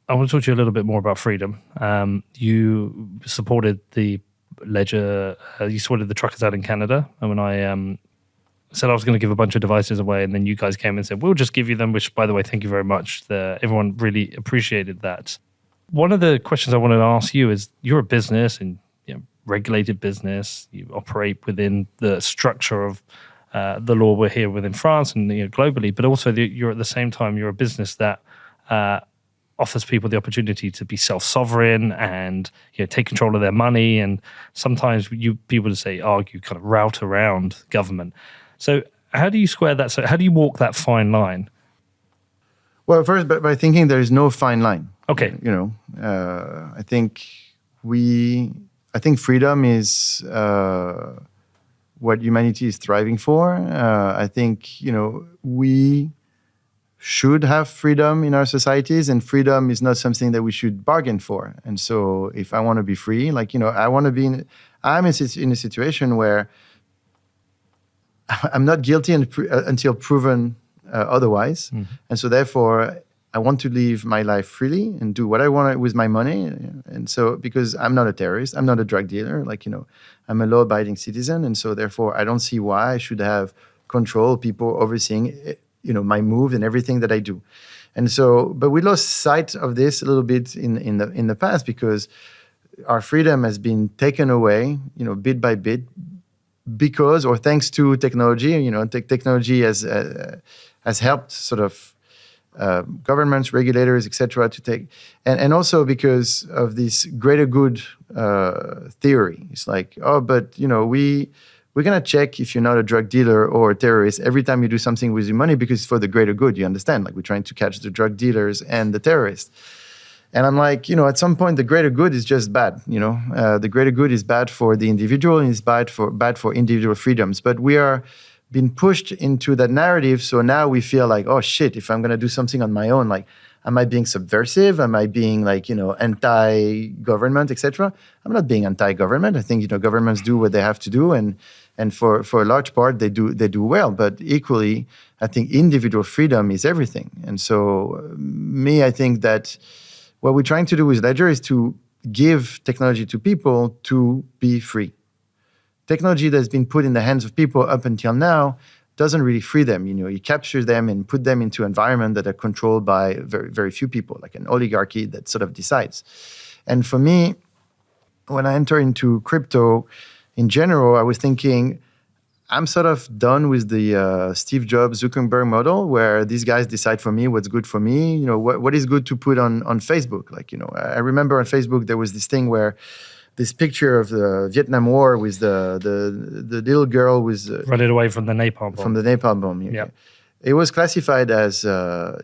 I want to talk to you a little bit more about freedom. You supported the ledger, you supported the truckers out in Canada. And when I said I was going to give a bunch of devices away, and then you guys came and said, we'll just give you them, which, by the way, thank you very much. Everyone really appreciated that. One of the questions I wanted to ask you is, you're a business and regulated business. You operate within the structure of the law we're here within France and globally, but also you're at the same time, you're a business that offers people the opportunity to be self-sovereign and take control of their money. And sometimes people to say argue kind of route around government. So how do you square that? So how do you walk that fine line? Well, first, by thinking there is no fine line. Okay. I think freedom is what humanity is thriving for. I think, we should have freedom in our societies, and freedom is not something that we should bargain for. And so if I want to be free, I want to be I'm in a situation where I'm not guilty until proven otherwise. Mm-hmm. And so therefore, I want to live my life freely and do what I want with my money. And so, because I'm not a terrorist, I'm not a drug dealer, I'm a law-abiding citizen. And so therefore, I don't see why I should have control, people overseeing, my move and everything that I do. And so, but we lost sight of this a little bit in the past, because our freedom has been taken away, bit by bit, because, or thanks to technology. Technology has helped sort of governments, regulators, etc., to take, and also because of this greater good theory. It's like, we're gonna check if you're not a drug dealer or a terrorist every time you do something with your money, because it's for the greater good. You understand? We're trying to catch the drug dealers and the terrorists. And I'm like, at some point, the greater good is just bad. The greater good is bad for the individual, and it's bad for individual freedoms. But we are being pushed into that narrative. So now we feel like, oh shit, if I'm going to do something on my own, am I being subversive? Am I being anti-government, etc.? I'm not being anti-government. I think, governments do what they have to do. And for a large part, they do well. But equally, I think individual freedom is everything. And so I think that what we're trying to do with Ledger is to give technology to people to be free. Technology that's been put in the hands of people up until now doesn't really free them. It captures them and put them into environments that are controlled by very, very few people, like an oligarchy that sort of decides. And for me, when I enter into crypto in general, I was thinking, I'm sort of done with the Steve Jobs, Zuckerberg model, where these guys decide for me what's good for me. What is good to put on Facebook. I remember on Facebook there was this thing where this picture of the Vietnam War with the little girl with running away from the napalm bomb. From the napalm bomb. Yeah. It was classified as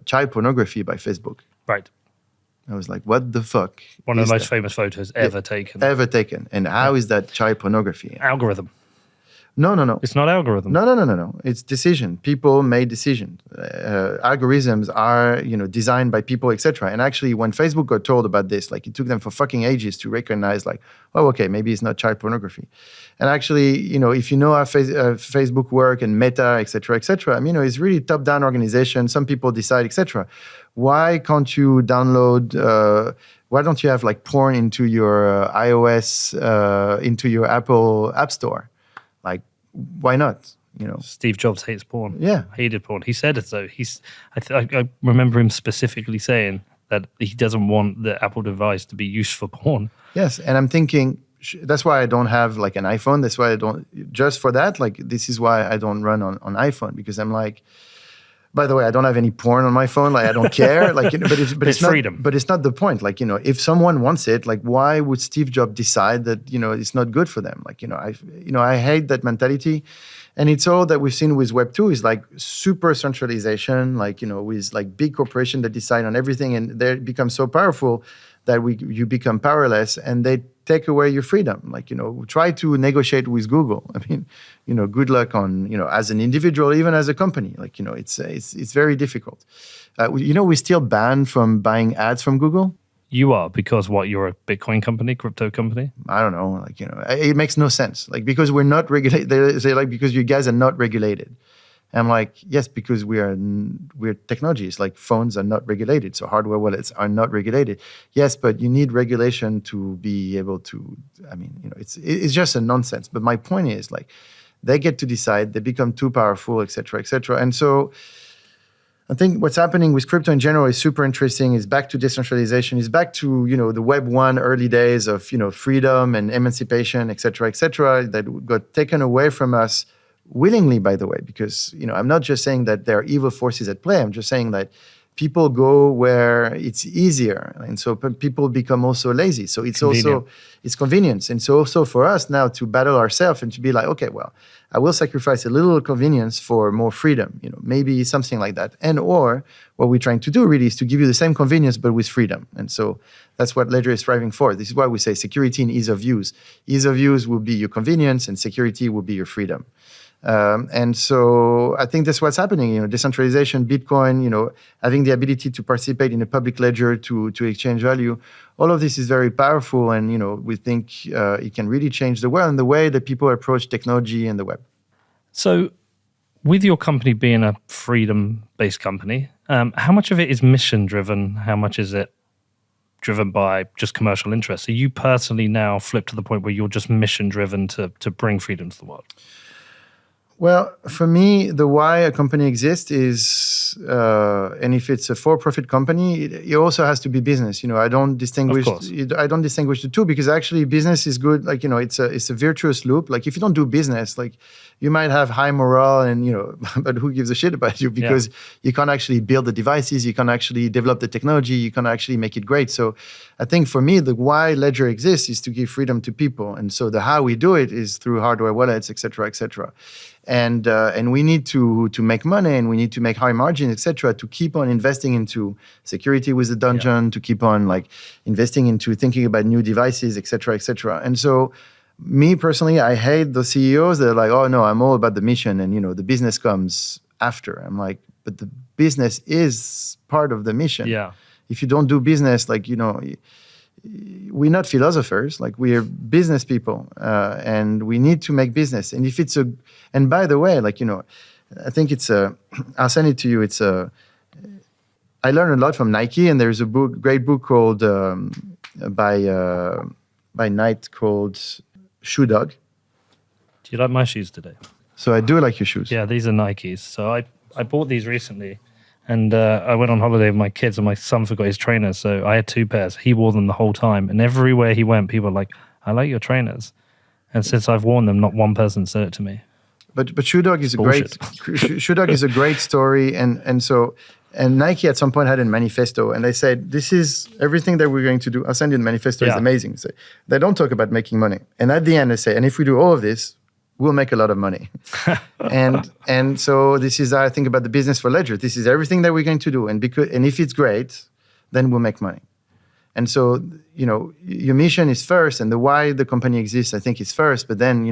child pornography by Facebook. Right. I was like, what the fuck? One of the most famous photos ever taken. Ever taken. And how is that child pornography? Algorithm. No. It's not algorithm. No. It's decision. People made decisions. Algorithms are, designed by people, etc. And actually, when Facebook got told about this, it took them for fucking ages to recognize, maybe it's not child pornography. And actually, if you know how Facebook work and Meta, etc., it's really top-down organization. Some people decide, etc. Why can't you download? Why don't you have porn into your iOS, into your Apple App Store? Why not? Steve Jobs hates porn. Yeah, hated porn. He said it though. I remember him specifically saying that he doesn't want the Apple device to be used for porn. Yes, and I'm thinking that's why I don't have an iPhone. That's why I don't. Just for that, this is why I don't run on iPhone, because I'm like. By the way, I don't have any porn on my phone. I don't care. But it's not, freedom. But it's not the point. If someone wants it, why would Steve Jobs decide that it's not good for them? I hate that mentality, and it's all that we've seen with Web 2 is super centralization. With big corporations that decide on everything, and they become so powerful that you become powerless, and they take away your freedom. Try to negotiate with Google. I mean, good luck on, as an individual, even as a company. It's very difficult. We're still banned from buying ads from Google. You are, because what? You're a Bitcoin company, crypto company? I don't know. It makes no sense. Because we're not regulated. They because you guys are not regulated. And I'm like, yes, because we're technologies. Like phones are not regulated, so hardware wallets are not regulated. Yes, but you need regulation to be able to. I mean, it's just a nonsense. But my point is, like, they get to decide. They become too powerful, et cetera, et cetera. And so I think what's happening with crypto in general is super interesting. Is back to decentralization. Is back to the Web 1 early days of freedom and emancipation, et cetera, that got taken away from us willingly, by the way. Because I'm not just saying that there are evil forces at play. I'm just saying that people go where it's easier, and so people become also lazy. So it's also it's convenience, and so also for us now to battle ourselves and to be like, okay, well, I will sacrifice a little convenience for more freedom, maybe something like that. And or what we're trying to do really is to give you the same convenience but with freedom. And so that's what Ledger is striving for. This is why we say security and ease of use. Ease of use will be your convenience, and security will be your freedom. And so I think that's what's happening. Decentralization, Bitcoin, having the ability to participate in a public ledger to exchange value. All of this is very powerful, and we think it can really change the world and the way that people approach technology and the web. So, with your company being a freedom-based company, how much of it is mission-driven? How much is it driven by just commercial interests? Are you personally now flipped to the point where you're just mission-driven to bring freedom to the world? Well, for me, the why a company exists is, and if it's a for-profit company, it also has to be business. I don't distinguish. I don't distinguish the two, because actually business is good. Like it's a virtuous loop. Like if you don't do business, like you might have high morale, and but who gives a shit about you, because you can't actually build the devices, you can't actually develop the technology, you can't actually make it great. So I think for me, the why Ledger exists is to give freedom to people, and so the how we do it is through hardware wallets, et cetera, et cetera. And we need to make money, and we need to make high margins, et cetera, to keep on investing into security with the dungeon, to keep on like investing into thinking about new devices, et cetera, et cetera. And so me personally, I hate the CEOs that are like, oh no, I'm all about the mission, and the business comes after. I'm like, but the business is part of the mission. Yeah. If you don't do business, like we're not philosophers, like we are business people, and we need to make business. And if it's and by the way, like I think it's I'll send it to you. I learned a lot from Nike, and there's a great book called by Knight called Shoe Dog. Do you like my shoes today? So I do like your shoes. Yeah, these are Nikes. So I bought these recently. And I went on holiday with my kids, and my son forgot his trainers. So I had 2 pairs. He wore them the whole time. And everywhere he went, people were like, I like your trainers. And since I've worn them, not one person said it to me. But Shoe Dog is Shoe Dog is a great story. And Nike at some point had a manifesto, and they said, this is everything that we're going to do. I'll send you the manifesto. It's amazing. So they don't talk about making money. And at the end, they say, and if we do all of this, we'll make a lot of money. and so this is how I think about the business for Ledger. This is everything that we're going to do. And if it's great, then we'll make money. And so, your mission is first, and the why the company exists, I think, is first. But then,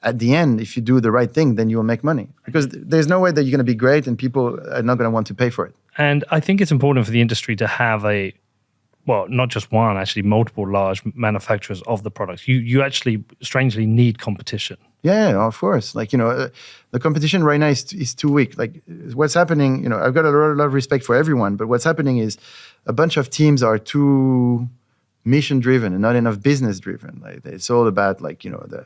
at the end, if you do the right thing, then you will make money. Because there's no way that you're going to be great and people are not going to want to pay for it. And I think it's important for the industry to have not just one, actually multiple large manufacturers of the products. You actually, strangely, need competition. Yeah, of course. Like, the competition right now is too weak. Like, what's happening, I've got a lot of respect for everyone, but what's happening is a bunch of teams are too mission-driven and not enough business-driven. Like, it's all about, like, the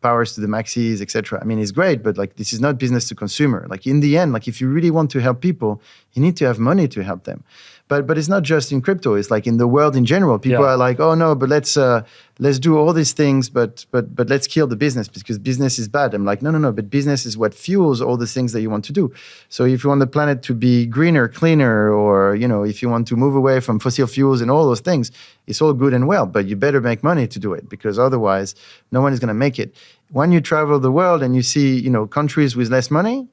powers to the maxis, et cetera. I mean, it's great, but, like, this is not business to consumer. Like, in the end, like, if you really want to help people, you need to have money to help them. But it's not just in crypto. It's like in the world in general. People are like, oh no, but let's do all these things, but let's kill the business because business is bad. I'm like, no. But business is what fuels all the things that you want to do. So if you want the planet to be greener, cleaner, or if you want to move away from fossil fuels and all those things, it's all good and well. But you better make money to do it, because otherwise, no one is going to make it. When you travel the world and you see countries with less money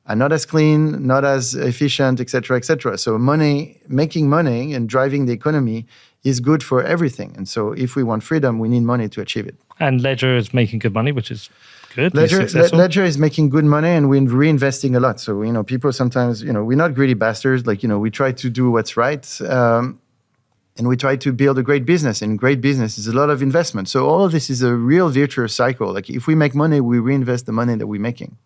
are not as clean, not as efficient, et cetera, et cetera. So making money and driving the economy is good for everything. And so if we want freedom, we need money to achieve it. And Ledger is making good money, which is good. Ledger is making good money, and we're reinvesting a lot. So, people sometimes, we're not greedy bastards. Like, we try to do what's right. And we try to build a great business, and great business is a lot of investment. So all of this is a real virtuous cycle. Like, if we make money, we reinvest the money that we're making.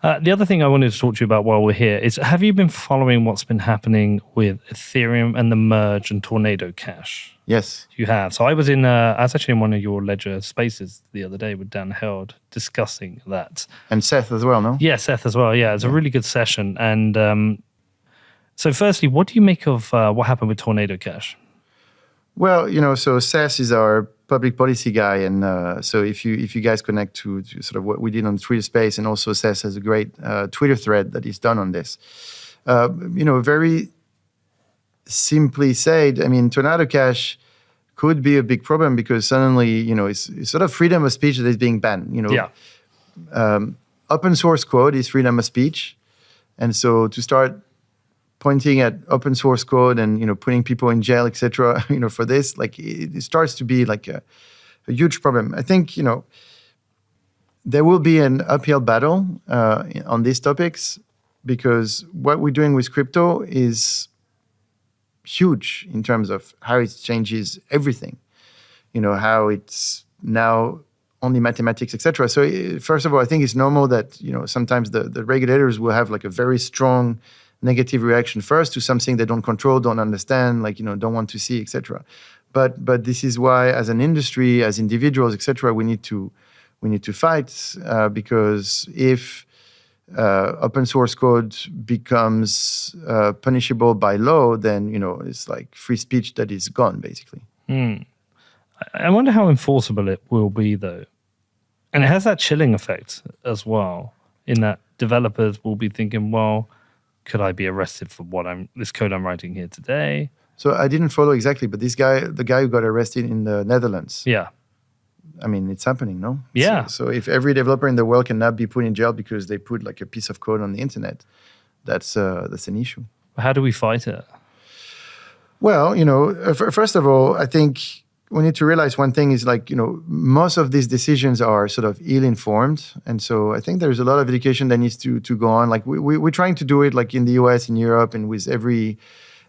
The other thing I wanted to talk to you about while we're here is, have you been following what's been happening with Ethereum and the merge and Tornado Cash? Yes. You have. So I was actually in one of your Ledger spaces the other day with Dan Held discussing that. And Seth as well, no? Yeah, Seth as well. Yeah, it's a really good session. And so firstly, what do you make of what happened with Tornado Cash? Well, so Seth is our public policy guy, and so if you guys connect to sort of what we did on the Twitter space, and also Seth has a great Twitter thread that he's done on this. Very simply said, I mean, Tornado Cash could be a big problem because suddenly, it's sort of freedom of speech that is being banned. Open source code is freedom of speech, and so to start pointing at open source code and putting people in jail, etc. For this, like it starts to be like a huge problem. I think there will be an uphill battle on these topics because what we're doing with crypto is huge in terms of how it changes everything. How it's now only mathematics, etc. So first of all, I think it's normal that sometimes the regulators will have like a very strong negative reaction first to something they don't control, don't understand, don't want to see, etc. But this is why, as an industry, as individuals, etc., we need to fight because if open source code becomes punishable by law, then it's like free speech that is gone, basically. I wonder how enforceable it will be, though, and it has that chilling effect as well. In that developers will be thinking, well, could I be arrested for this code I'm writing here today? So I didn't follow exactly, but the guy who got arrested in the Netherlands. Yeah. I mean, it's happening, no? Yeah. So if every developer in the world cannot be put in jail because they put like a piece of code on the internet, that's an issue. How do we fight it? Well, first of all, I think we need to realize one thing is most of these decisions are sort of ill-informed. And so I think there's a lot of education that needs to go on. Like we're trying to do it like in the US, in Europe, and with every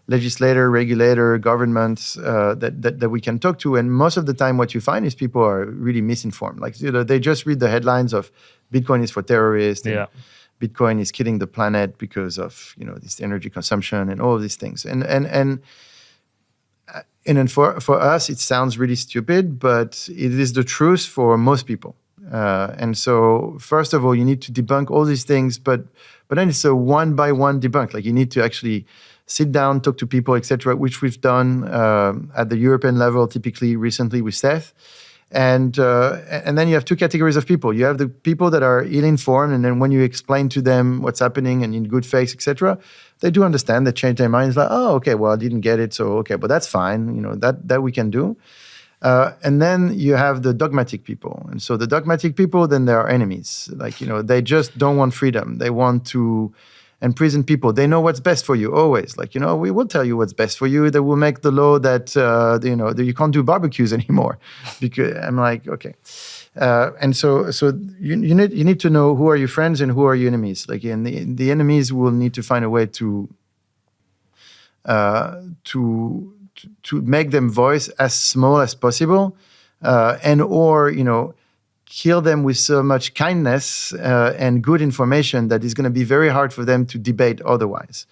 legislator, regulator, government that we can talk to. And most of the time what you find is people are really misinformed. Like, they just read the headlines of Bitcoin is for terrorists. Yeah. Bitcoin is killing the planet because of, this energy consumption and all of these things. And for us, it sounds really stupid, but it is the truth for most people. And so, first of all, you need to debunk all these things, but then it's a one-by-one debunk. Like, you need to actually sit down, talk to people, etc., which we've done at the European level, typically recently with Seth. And then you have two categories of people. You have the people that are ill-informed, and then when you explain to them what's happening and in good faith, etc., they do understand. They change their minds. Like, oh, okay, well, I didn't get it, so okay, but that's fine. That we can do. And then you have the dogmatic people, and so the dogmatic people, then they are enemies. Like they just don't want freedom. They want to imprison people. They know what's best for you always. Like we will tell you what's best for you. They will make the law that that you can't do barbecues anymore. Because I'm like, okay. And so you need to know who are your friends and who are your enemies. Like, and the enemies will need to find a way to make them voice as small as possible, and or kill them with so much kindness and good information that it's going to be very hard for them to debate otherwise.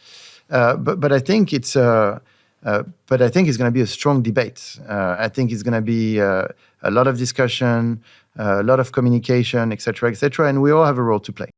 But I think it's going to be a strong debate. I think it's going to be a lot of discussion, a lot of communication, etc., etc., and we all have a role to play.